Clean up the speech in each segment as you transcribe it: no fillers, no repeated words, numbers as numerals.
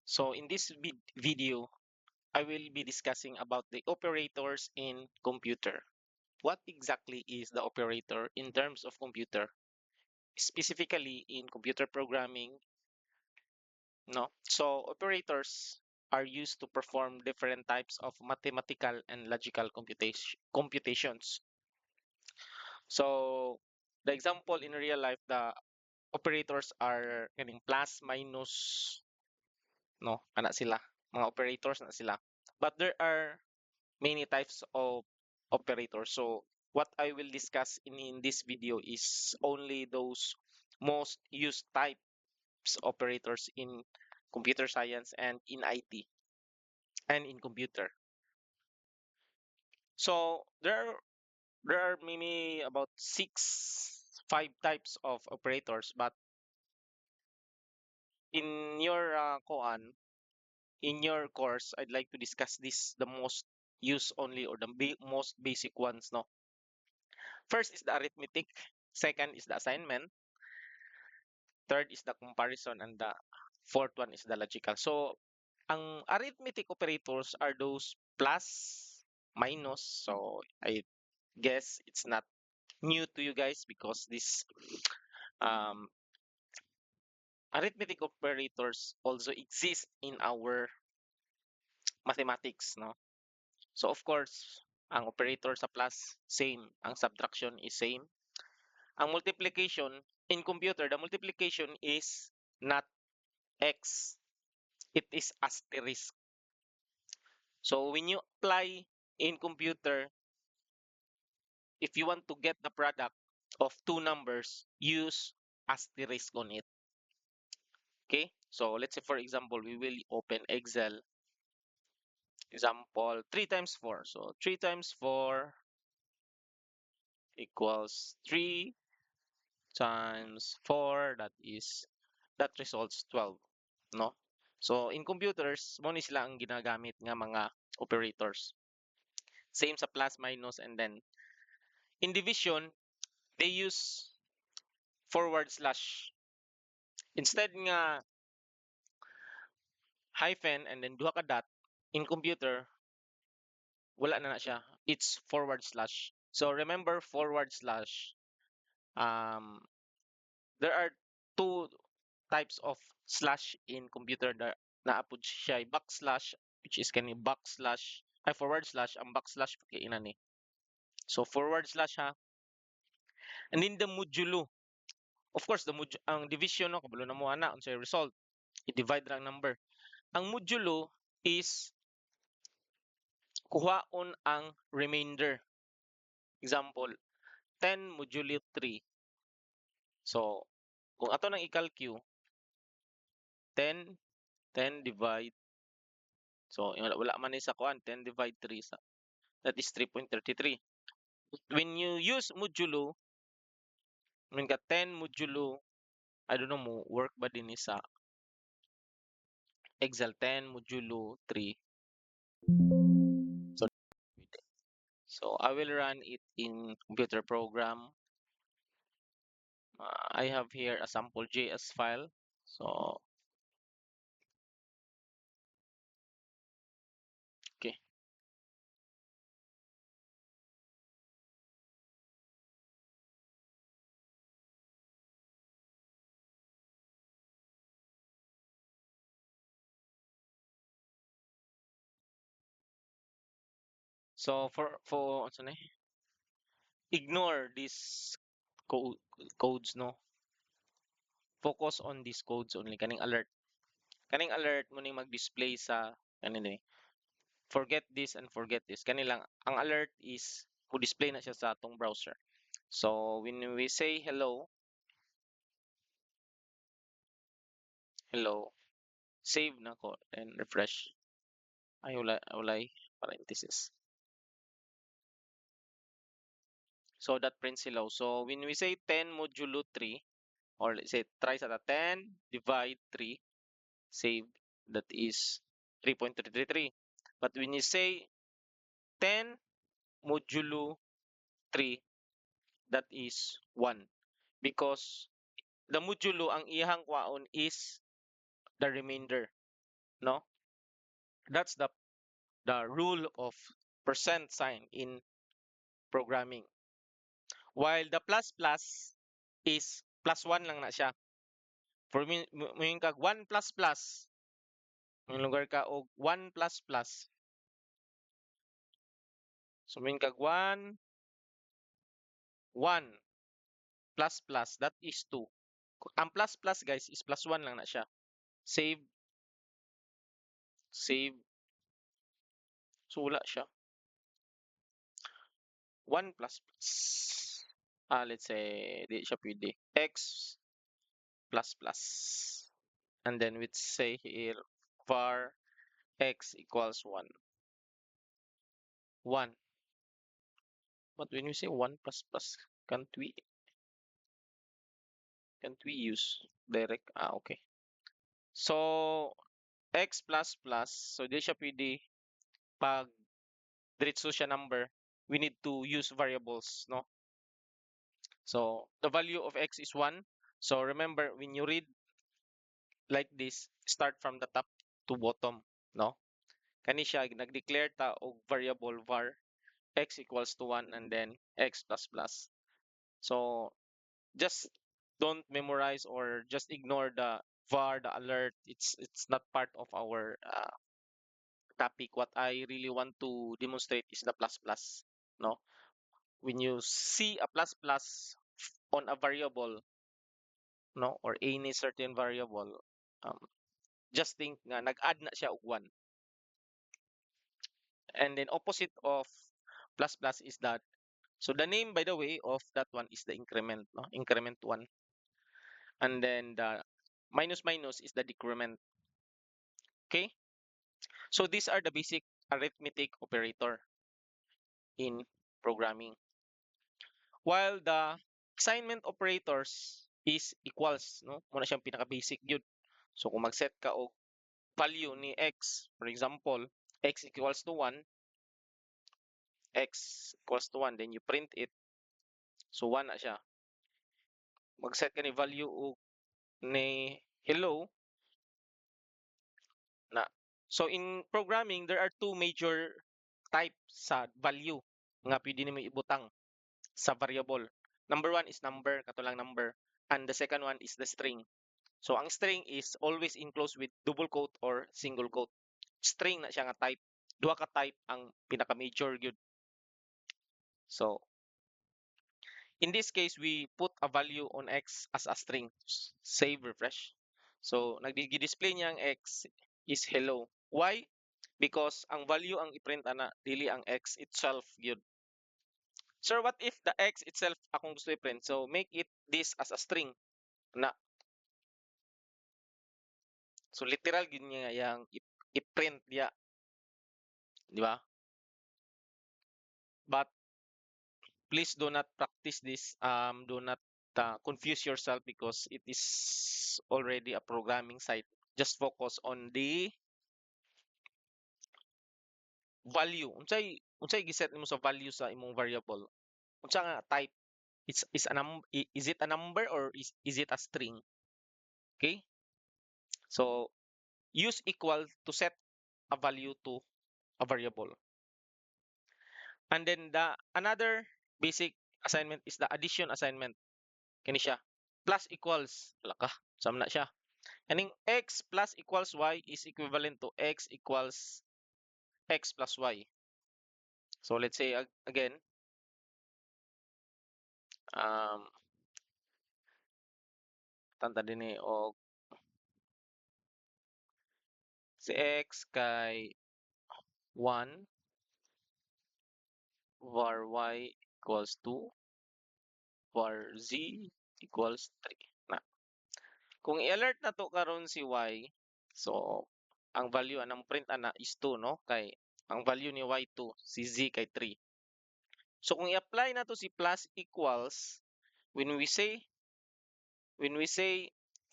So in this video, I will be discussing about the operators in computer. What exactly is the operator in terms of computer? Specifically in computer programming, no? So operators are used to perform different types of mathematical and logical computations. So the example in real life, the operators are kaning plus, minus, no? Kana sila. Mga operators na sila. But there are many types of operators. So what I will discuss in this video is only those most used types operators in computer science and in IT and in computer. So there are maybe about five types of operators, but in your in your course, I'd like to discuss this the most used only or the most basic ones. No, first is the arithmetic, second is the assignment, third is the comparison, and the fourth one is the logical. So ang arithmetic operators are those plus, minus. So I guess it's not new to you guys because this um, arithmetic operators also exist in our mathematics, no? So of course, ang operator sa plus same, ang subtraction is same. Ang multiplication in computer, the multiplication is not x, it is asterisk. So when you apply in computer, if you want to get the product of two numbers, use asterisk on it. Okay, so let's say for example, we will open Excel. Example 3 times 4. So 3 times 4 equals 3 times 4. That results 12. No? So in computers, mo ni sila ang ginagamit nga mga operators. Same sa plus, minus, and then in division, they use forward slash. Instead nga hyphen and then duha ka dot, in computer, wala na siya. It's forward slash. So remember forward slash. Um, there are two types of slash in computer na naapod siya backslash, which is kani backslash ay forward slash, ang backslash kay ina ni. So forward slash ha. And then the modulo. Of course, ang division no kabalo na mo ana unsay result. I-divide ra ang number. Ang modulo is kuhaon ang remainder. Example, 10 modulo 3. So, kung ato nang i-calculate, 10, 10 divide, so wala man ni sa kuan, 10 divide 3, that is 3.33. When you use modulo, I mean ka 10 modulo, I don't know mo, work ba din ni sa Excel 10 modulo 3. So, so I will run it in computer program. I have here a sample JS file. So, okay. So for ano na, ignore these code, codes no. Focus on these codes only kaning alert. Kaning alert mo ning mag-display sa kanini. Forget this and forget this. Kanilang ang alert is mo display na siya sa atong browser. So when we say hello, hello, save na ko and refresh. Ay wala parenthesis. So that prints hello. So when we say 10 modulo 3, or let's say try sa 10 divide 3, save, that is 3.333. But when you say 10 modulo 3, that is 1. Because the modulo, ang iyang kwaon is the remainder. no? That's the rule of percent sign in programming. While the plus plus is plus one lang na siya. For me, mo kag 1 plus plus, may lugar ka og 1 plus plus. So may kag 1 plus plus, that is 2. Ang plus plus guys is plus 1 lang na siya. Save, save. So wala siya. 1 plus plus. Let's say, di siya pwede. X plus plus. And then we say here, var x equals 1. 1. But when we say 1 plus plus, can't we use direct? Okay. So, x plus plus, so di siya pwede pag diretso siya number, we need to use variables, no? So, the value of x is 1. So, remember, when you read like this, start from the top to bottom, no? Kani siya, nag-declare ta og variable var x equals to 1 and then x plus plus. So, just don't memorize or just ignore the var, the alert. It's not part of our topic. What I really want to demonstrate is the plus plus, no? When you see a plus plus on a variable, no, or any certain variable, um, just think nga nag-add na siya og 1. And then opposite of plus plus is that. So the name, by the way, of that one is the increment, no? Increment 1. And then the minus minus is the decrement. Okay? So these are the basic arithmetic operator in programming. While the assignment operators is equals, no? Muna siyang pinaka-basic yun. So kung mag-set ka og value ni x, for example, x equals to 1, x equals to 1, then you print it. So 1 na siya. Mag-set ka ni value og ni hello na. So in programming, there are two major types sa value nga pwede nimo ibutang sa variable. Number one is number, katulang number. And the second one is the string. So ang string is always enclosed with double quote or single quote. String na siya nga type. Duha ka type ang pinaka-major gyud. So in this case, we put a value on x as a string. Save, refresh. So nagdi-display niya ang x is hello. Why? Because ang value ang i-print ana dili ang x itself gyud. Sir, what if the x itself akong gusto i-print? So make it this as a string na. So literal gyud niya yang i-print dia, di ba? But please do not practice this. Do not confuse yourself because it is already a programming site. Just focus on the value. Unsay giset nimo sa value sa imong variable? Unsa nga type? Is it a number or is it a string? Okay? So use equal to set a value to a variable. And then the another basic assignment is the addition assignment. Kini siya. Plus equals. Wala ka. Saan na siya? Kaning x plus equals y is equivalent to x equals x plus y. So let's say again, um, tanta din o si x kay 1 var y equals 2 var z equals 3. Na. Kung i-alert na to karon si y, so ang value anang print ana is 2, no? Kay ang value ni y 2, si z kay 3. So kung i-apply na to si plus equals, when we say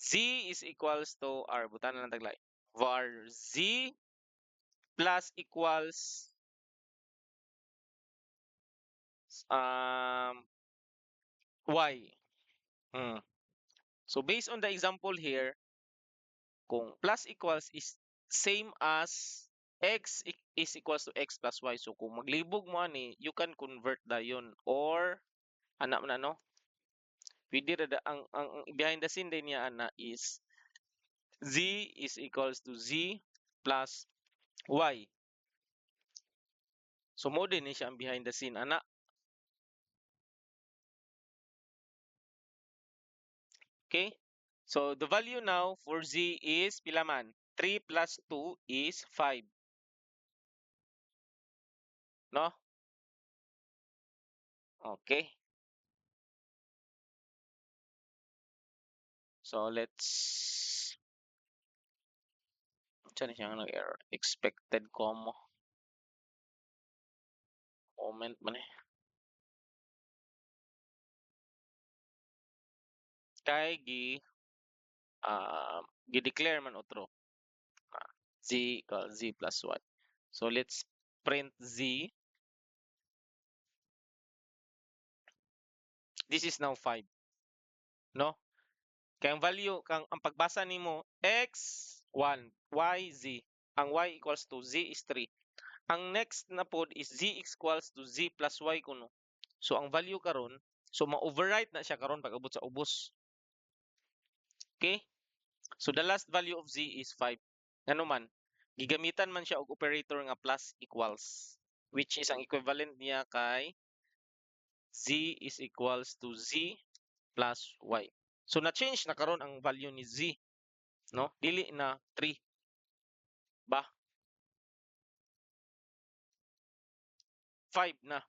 z is equals to r, butan na lang taglay, var z plus equals um y. Hmm. So based on the example here, kung plus equals is same as is equals to x plus y. So kung maglibog mo ani, you can convert da yun. Or, anak na no? Pwede ra da, ang behind the scene din niya ana is z is equals to z plus y. So mo din ni siya ang behind the scene ana. Okay? So the value now for z is pila man? 3 plus 2 is 5. No? Okay. So let's saan siya nag-error? Expected comma. Comment man eh. Kay gi-declare man otro. Z equals z plus y. So let's print z. This is now 5. No? Kaya ang value, ang pagbasa nimo x 1, y z. Ang y equals to z is 3. Ang next na pod is z equals to z plus y kuno. So ang value karon, so ma-overwrite na siya karon pag abot sa ubos. Okay? So the last value of z is 5. Ngano man, gigamitan man siya og operator nga plus equals, which is ang equivalent niya kay z is equals to z plus y. So na-change na karon ang value ni z, no? Dili na 3 ba? 5 na.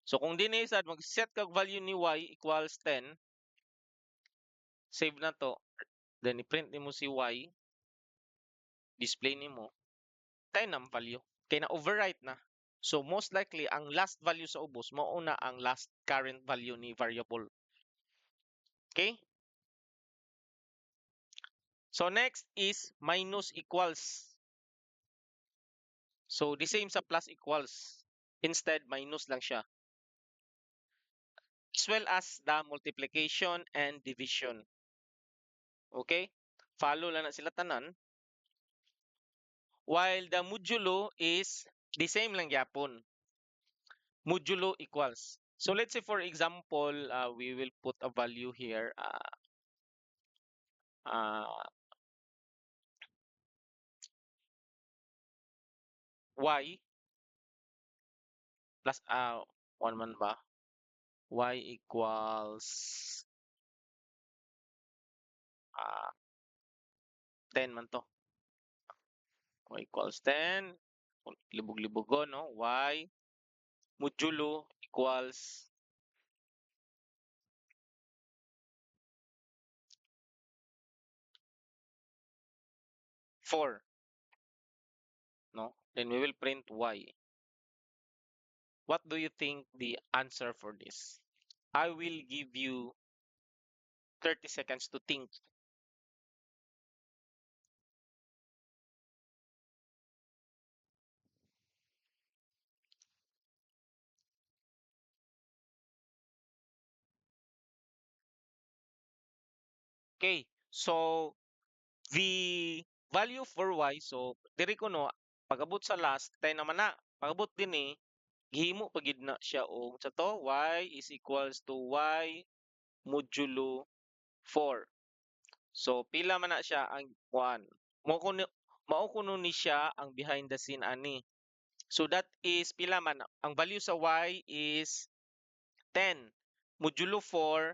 So kung dinhi sad mag-set kag value ni y equals 10, save na to. Then i-print nimo si y, display nimo 10 ang value. Kay na overwrite na. So most likely ang last value sa ubos mao na ang last current value ni variable. Okay? So next is minus equals. So the same sa plus equals. Instead minus lang siya. As well as the multiplication and division. Okay? Follow lang na sila tanan. While the modulo is the same lang yapon. Modulo equals. So let's say for example, we will put a value here. Y plus, one man ba? Y equals 10 man to. Y equals 10. Libog-libogon, no? Y modulo equals 4. No? Then we will print Y. What do you think the answer for this? I will give you 30 seconds to think. Okay, so the value for y, so diri ko no, pag-abot sa last, 10 naman na. Pag-abot din gihimo pagid na siya og sa to, y is equals to y modulo 4. So pila man na siya ang 1. Mao kuno ni siya ang behind the scene ani. So that is pila man ang value sa y is 10. Modulo 4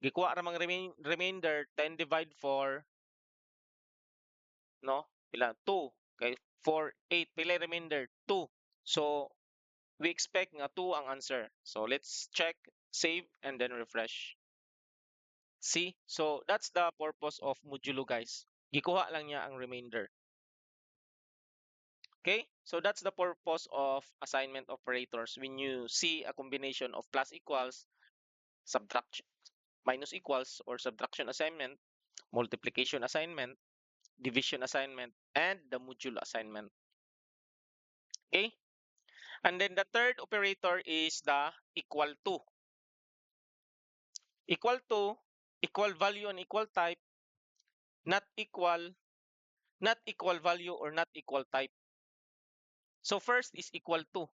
gikuha ra mang remainder 10 divide 4, no? Pila 2 kay 4 8 pila yung remainder 2. So we expect nga 2 ang answer. So let's check, save and then refresh. See? So that's the purpose of modulo guys. Gikuha lang niya ang remainder. Okay? So that's the purpose of assignment operators when you see a combination of plus equals, subtraction, minus equals or subtraction assignment, multiplication assignment, division assignment, and the modulo assignment. Okay? And then the third operator is the equal to. Equal to, equal value and equal type, not equal, not equal value or not equal type. So first is equal to.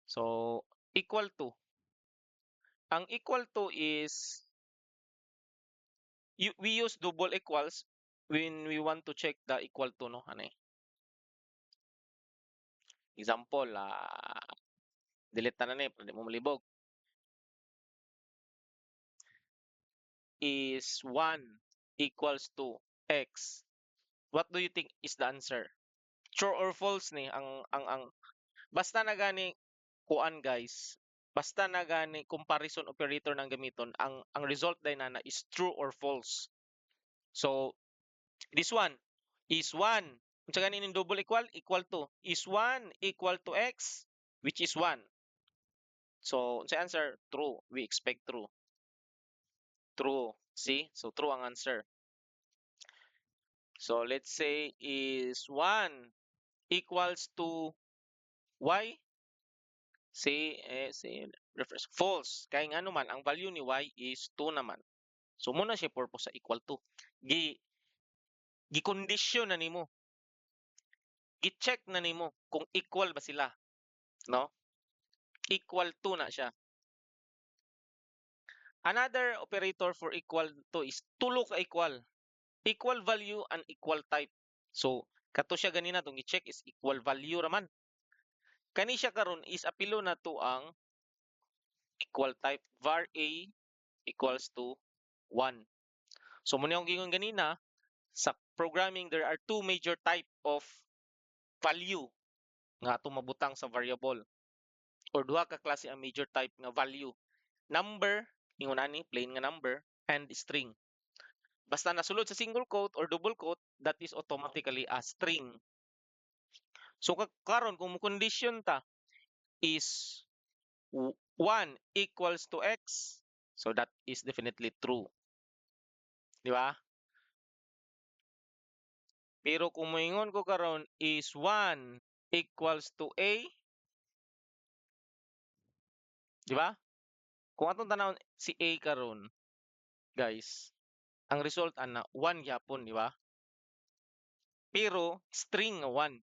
So equal to. Ang equal to is we use double equals when we want to check the equal to, no? Ano eh? Example, delete na ni, pwede mo malibog. Is 1 equals to x. What do you think is the answer? True or false ni ang basta na gani kuan guys. Basta na gani comparison operator ng gamiton, ang result din na is true or false. So this one is 1. Kung sa ganin double equal to is 1 equal to x, which is 1. So sa answer true. We expect true. True. See? So true ang answer. So let's say is 1 equals to y. Say refresh. False. Kaya nga naman, ang value ni y is 2 naman. So muna siya purpose sa equal to. Gi-condition na nimo. I-check na nimo kung equal ba sila. No? Equal to na siya. Another operator for equal to is tulo ka equal. Equal value and equal type. So, kato siya ganina tong i-check is equal value raman. Kani siya karon is apilo na to ang equal type. Var A equals to 1. So, muna yung gingon ganina, sa programming, there are two major type of value nga ato mabutang sa variable. Or duha ka klase ang major type nga value. Number, ingon ani, plain nga number, and string. Basta nasulod sa single quote or double quote, that is automatically a string. So karon kung mo condition ta is 1 equals to x, so that is definitely true. Di ba? Pero kung moingon ko karon is 1 equals to a, di ba? Kung atong tanawon si a karon, guys, ang result ana 1 gyapon, di ba? Pero string nga 1.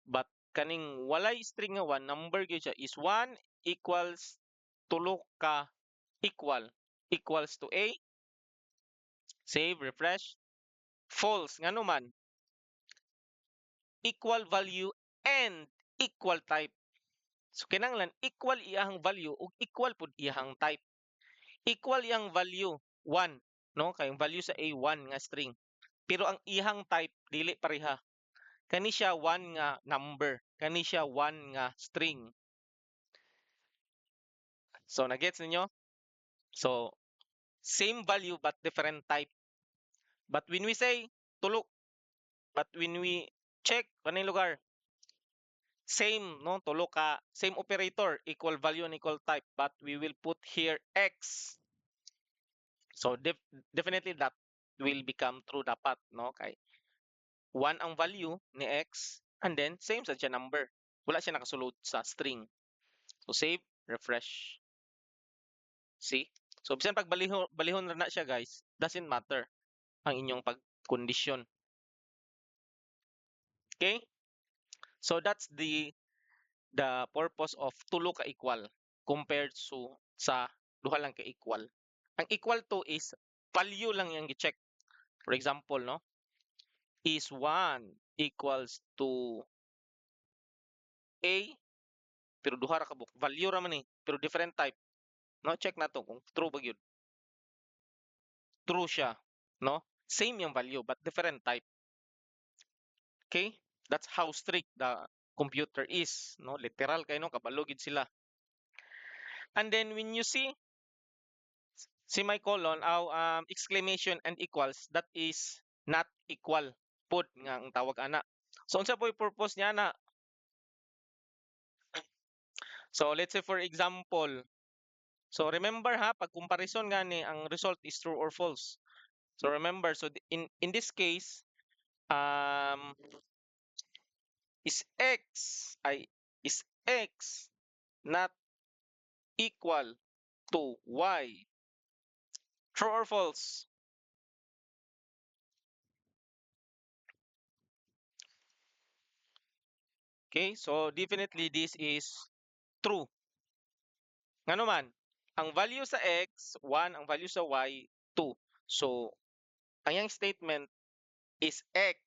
But kaning walay string nga 1, number gyud siya is 1 equals tulo ka equals to a. Save, refresh. False nga naman, equal value and equal type. So kinahanglan equal iyahang value ug equal pud iyahang type. Equal iyang value 1, no? Kay ang value sa a 1 nga string. Pero ang iyang type dili pareha. Kani siya 1 nga number, kani siya 1 nga string. So nagets ninyo? So same value but different type. But when we say tulo, but when we check kanang lugar, same, no, tulo ka, same operator, equal value and equal type, but we will put here x. So definitely that will become true dapat, no? Kay 1 ang value ni x and then same sa siya number. Wala siya nakasulod sa string. So save, refresh. See? So bisan pag balihon ra na siya guys, doesn't matter ang inyong pag-condition. Okay? So that's the purpose of tulo ka equal compared to sa duha lang ka equal. Ang equal to is value lang yang gi-check. For example, no? Is 1 equals to a, pero duha ra ka book. Value ra man ni, pero different type. No, check na to kung true ba gyud. True siya, no? Same yung value but different type. Okay? That's how strict the computer is, no? Literal kay no, kabalo gid sila. And then when you see semicolon exclamation and equals, that is not equal pud nga ang tawag ana. So unsa po purpose niya na? So let's say for example, so remember ha, pag comparison gani ang result is true or false. So remember, so in this case, um is is x not equal to y? True or false? Okay, so definitely this is true. Nga naman, ang value sa x, 1, ang value sa y, 2. So, ang yung statement is x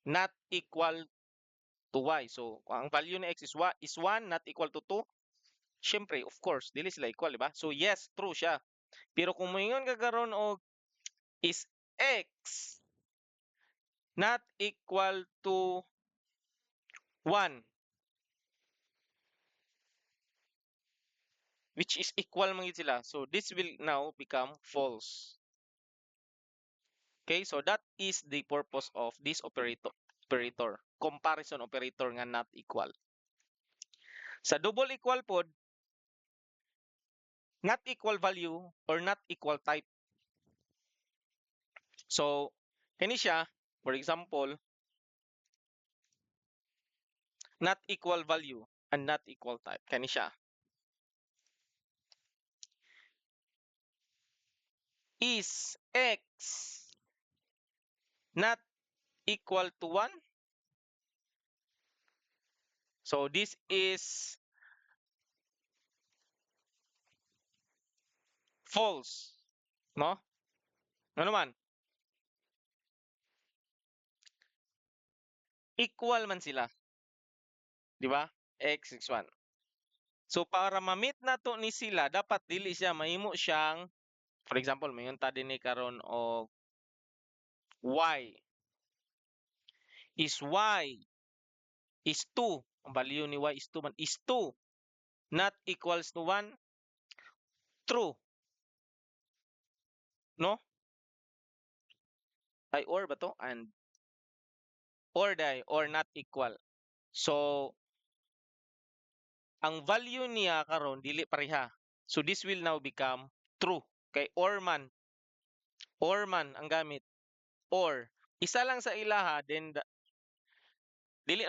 not equal to y. So, kung ang value ni x is 1 not equal to 2, syempre, of course, dili sila equal, di ba? So, yes, true siya. Pero kung mayon kagaron og is x not equal to 1, which is equal man gid sila. So, this will now become false. Okay, so that is the purpose of this operator. Comparison operator nga not equal. Sa double equal pod, not equal value or not equal type. So, kani siya, for example, not equal value and not equal type. Kani siya. Is x not equal to 1? So, this is false. No? Ano naman? Equal man sila. Di ba? X is 1. So, para ma-meet na to ni sila, dapat dili siya, mahimo siyang, for example, mayon ta din ni karon og y is 2. Ang value ni y is 2 man is 2 not equals to 1. True. No? Ay or ba to? And or not equal. So, ang value niya karon dili pareha. So, this will now become true. Kay or man ang gamit. Or. Isa lang sa ilaha, then dili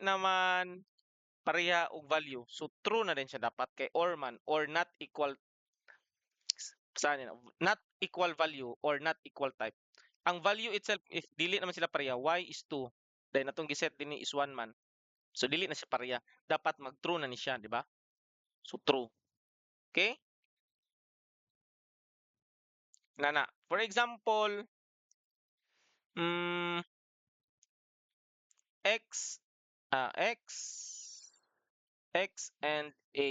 naman pareha og value. So true na din siya dapat kay or man or not equal saan yun? Not equal value or not equal type. Ang value itself if dili naman sila pareha, y is 2. Then atong giset din is 1 man. So dili na siya pareha. Dapat mag-true na ni siya, di ba? So true. Okay? Nana. For example, mm, x x and a.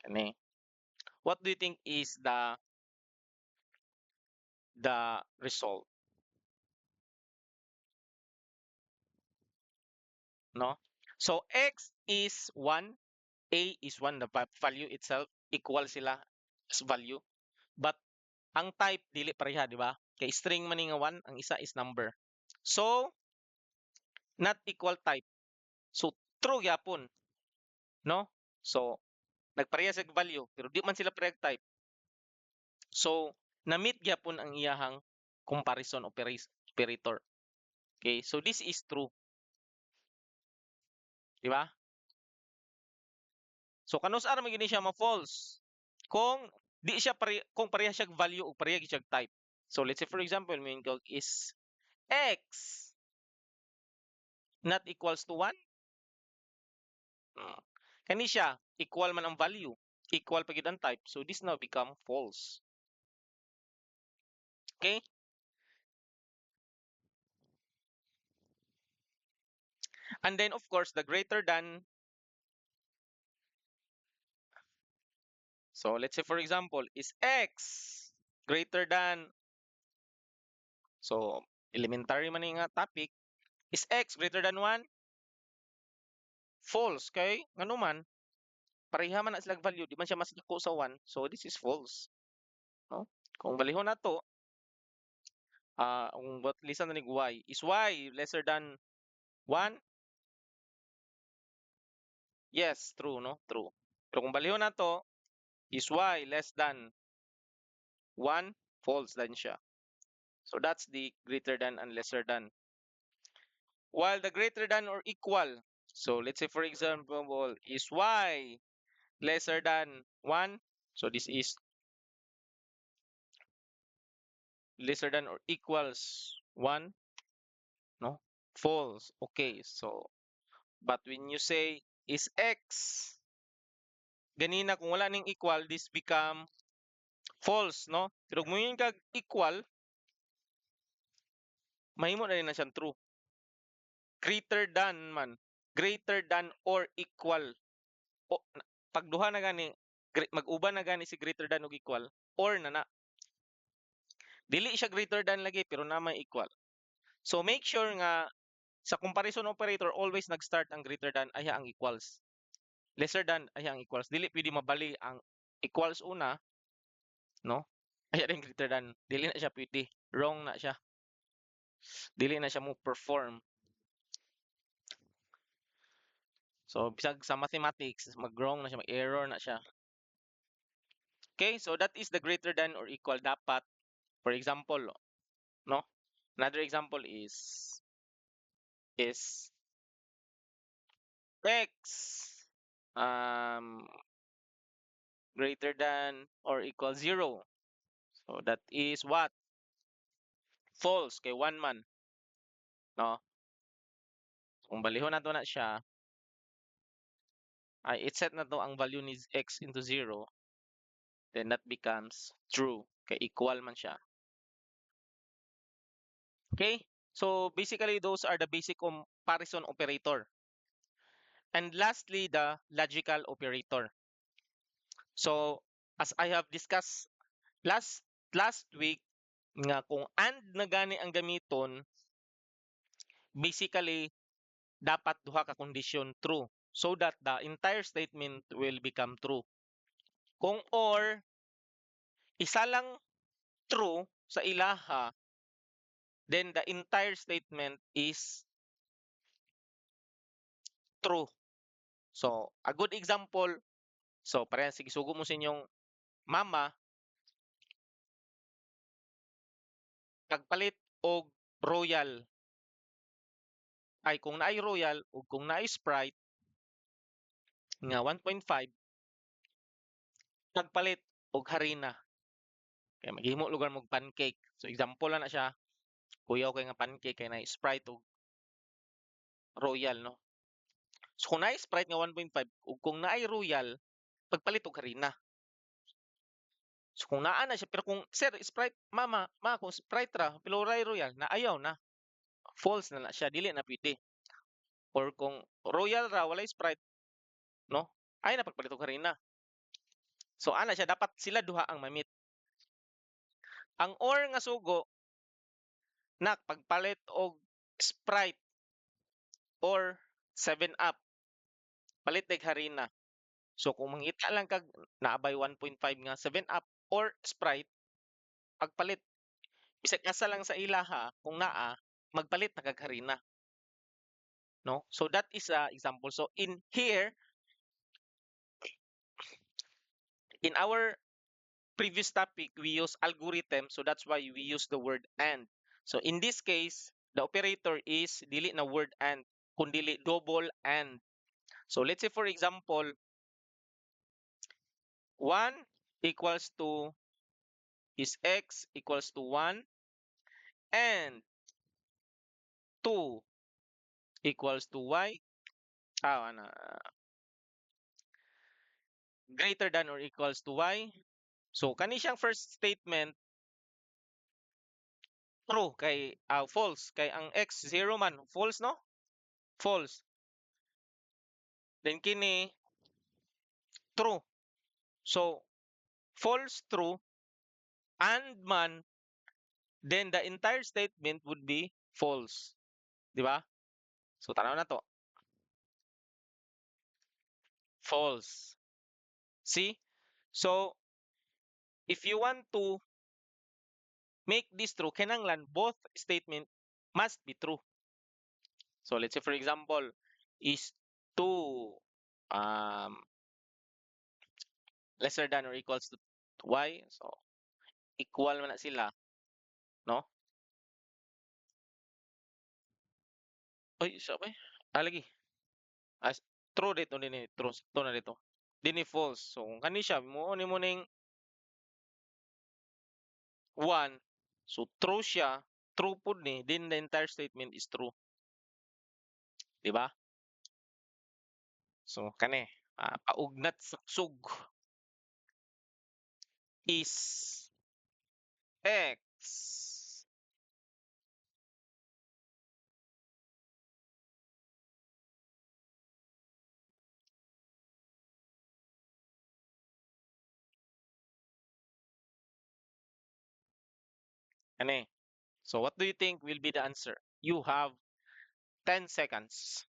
Kani. What do you think is the result? No? So x is 1, a is 1, the value itself equal sila as value. But ang type dili pareha, di ba? Kay string man nga 1, ang isa is number. So not equal type. So true gyapon, no? So nagpareha sa value pero di man sila parehag type. So na-meet gyapon ang iyahang comparison operator. Okay? So this is true, di ba? So kanus ara magini siya ma-false kung di siya kung pareha siya value o pareha siya type. So let's say for example, main cog is x not equals to 1. Kani siya equal man ang value, equal pa gid ang type. So this now become false. Okay? And then of course the greater than. So let's say for example is x greater than. So elementary man nga topic. Is x greater than 1? False kay ngano man pareha man na sila value, di man siya mas dako sa 1. So this is false, no? Kung balihon nato, ang what lisan na ni y is y lesser than 1? Yes, true, no? True. Pero kung balihon nato is y less than 1, false din siya. So that's the greater than and lesser than. While the greater than or equal, so let's say for example is y lesser than 1. So this is lesser than or equals 1, no? False. Okay, so But when you say is x, ganina kung wala ning equal, this become false, no? Pero kung mo kag equal, mahimo na rin na siyang true. Greater than man. Greater than or equal. O, pag duha na gani, mag-uban na gani si greater than ug equal, or na na. Dili siya greater than lagi, pero na may equal. So make sure nga sa comparison operator, always nag-start ang greater than ay ang equals. Lesser than ay ang equals. Dili pwede mabali ang equals una, no? Ay ring greater than. Dili na siya pwede. Wrong na siya. Dili na siya mo perform. So bisag sa mathematics, mag-wrong na siya, mag-error na siya. Okay, so that is the greater than or equal dapat. For example, no? Another example is x greater than or equal 0. So that is what? False kay one man, no? Kung balihon nato na siya, ay it-set na to ang value ni x into 0, then that becomes true kay equal man siya. Okay? So basically those are the basic comparison operator. And lastly, the logical operator. So as I have discussed last week nga kung and na gani ang gamiton, basically dapat duha ka condition true so that the entire statement will become true. Kung or isa lang true sa ilaha, then the entire statement is true. So a good example, so parehas sige sugo mo sa inyong mama pagpalit og royal, ay kung naay royal o kung naay sprite nga 1.5, pagpalit og harina kay maghimo lugar mog pancake. So example na siya, kuyaw kay nga pancake kay naay sprite og royal, no? So kung naay sprite nga 1.5 ug kung naay royal, pagpalit og harina. So kung naa na siya, pero kung sir sprite mama, ma kung sprite ra pero royal na ayaw na. False na siya, dili na pwede. Or kung royal ra walay sprite, no? Ay na pagpalit og harina. So ana siya, dapat sila duha ang mamit. Ang or nga sugo nak pagpalit og sprite or 7 up, palit og harina. So kung mangita lang kag naabay 1.5 nga 7 up or sprite, pagpalit bisag asa lang sa ilaha kung naa, magpalit na kag harina. No? So that is a example. So in here, in our previous topic, we use algorithm. So that's why we use the word and. So in this case, the operator is dili na word and, kundili double and. So let's say for example, 1 equals to is x equals to 1 and 2 equals to y. Ano, greater than or equals to y. So kani siyang first statement true kay false kay ang x 0 man, false, no? False. Then kini true. So false, true, and man, then the entire statement would be false. Di ba? So tanaw na to. False. See? So if you want to make this true, kinanglan both statement must be true. So let's say for example, is 2 um, lesser than or equals to y. So equal man na sila, no? Oy, sa ba? Lagi. As true dito din true to na dito. Dini false. So kung kani siya mo ni mo ning 1, so true siya, true pud ni, then the entire statement is true. Di ba? So kani paugnat sa kusog is X. Kani. So what do you think will be the answer? You have 10 seconds.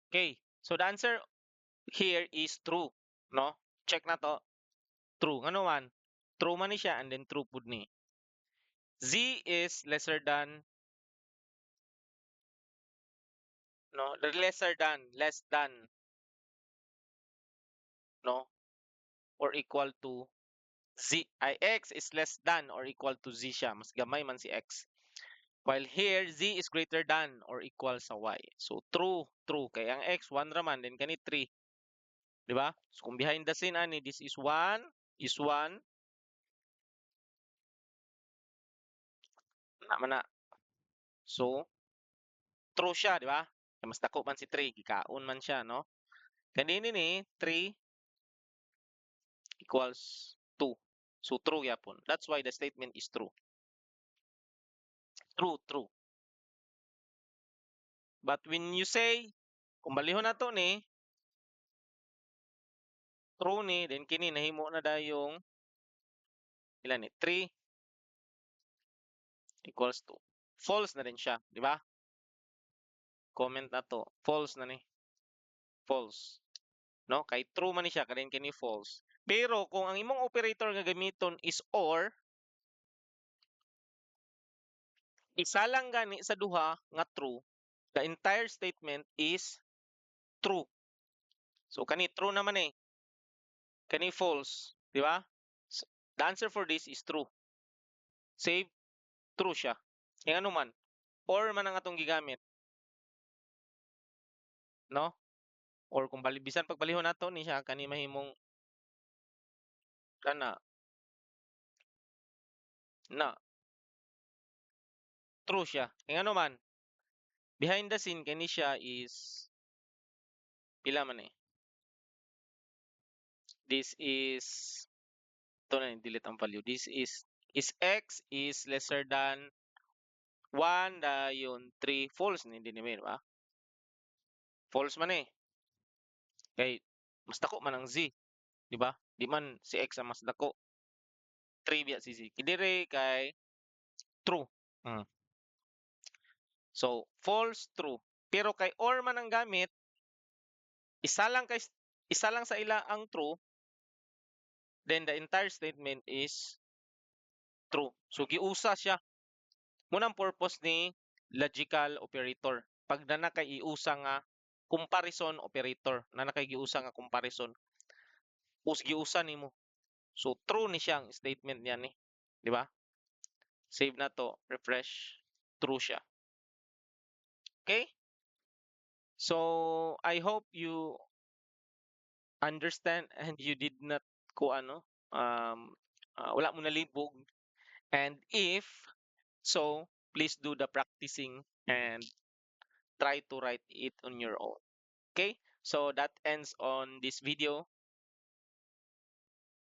Okay. So the answer here is true. No? Check na to. True. Ano man? True man ni siya and then true pud ni. Z is lesser than, no? The less than, no? Or equal to Z. Ay, X is less than or equal to Z siya. Mas gamay man si X. While here, Z is greater than or equal sa Y. So, true, true. Kaya ang X, 1 raman, then kani 3. Di ba? So, kung behind the scene, ani, this is 1, naman na. So, true siya, di ba? Kaya mas dako man si 3, gikaon man siya, no? Kanini ni, 3 equals 2. So, true yapon. That's why the statement is true. True, true. But when you say, kung balihon na to ni, true ni, then kini nahimo na dayong, ilan ni, 3 equals 2. False na rin siya, di ba? Comment na to. False na ni. False. No? Kay true man ni siya, kanin kini false. Pero kung ang imong operator nga gamiton is or, isa lang gani sa duha nga true, the entire statement is true. So kani true naman eh. Kani false, di ba? So, the answer for this is true. Save, true siya. E ano man, or man ang atong gigamit, no? Or kung bisan pagbalihon nato ni siya kani mahimong kana na true siya. E ano man, behind the scene kani siya is pila man eh. This is ito na delete ang value. This is x is lesser than 1 dayon 3 false ni din ni ba? False man eh. Kay mas dako man ang z, di ba? Di man si x ang mas dako. 3 biya si z. Kidire kay true. Mm. So false true. Pero kay or man ang gamit, isa lang kay isa lang sa ila ang true, then the entire statement is true. So giusa siya. Munang purpose ni logical operator. Pag na kay iusa nga comparison operator, na kay giusa nga comparison, giusa nimo. So true ni siyang statement niya ni, di ba? Save na to, refresh, true siya. Okay? So I hope you understand and you did not ko ano wala mo nalibog, and if so, please do the practicing and try to write it on your own. Okay, so that ends on this video.